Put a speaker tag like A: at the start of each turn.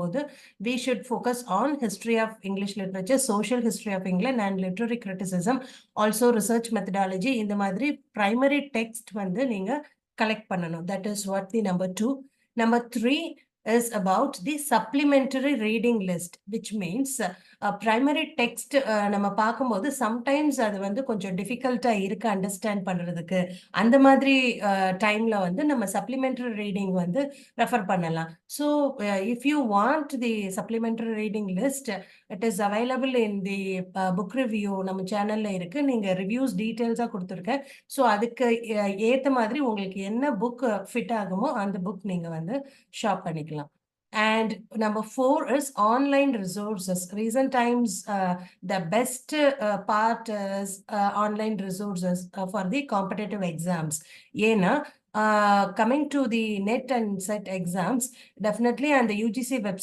A: பார்க்கும்போது we should focus on history of English literature, social history of England and literary criticism, also research methodology. இந்த மாதிரி primary text வந்து நீங்க collect பண்ணணும். That is what the number 2. Number 3 is about the supplementary reading list, which means primary text நம்ம பார்க்கும்போது sometimes அது வந்து கொஞ்சம் டிஃபிகல்ட்டா இருக்கு அண்டர்ஸ்டாண்ட் பண்றதுக்கு. அந்த மாதிரி டைம்ல வந்து நம்ம சப்ளிமெண்டரி ரீடிங் வந்து ரெஃபர் பண்ணலாம். So if you want the supplementary reading list, it is available in the book review நம்ம சேனல்ல இருக்கு. நீங்க ரிவ்யூஸ் டீட்டெயில்ஸா கொடுத்துருக்கேன். ஸோ அதுக்கு ஏத்த மாதிரி உங்களுக்கு என்ன புக் ஃபிட் ஆகுமோ அந்த புக் நீங்க வந்து ஷாப் பண்ணிக்கலாம். And number 4 is online resources. Recent times, the best part is online resources for the competitive exams. Yena, coming to the NET and SET exams, definitely on the UGC website,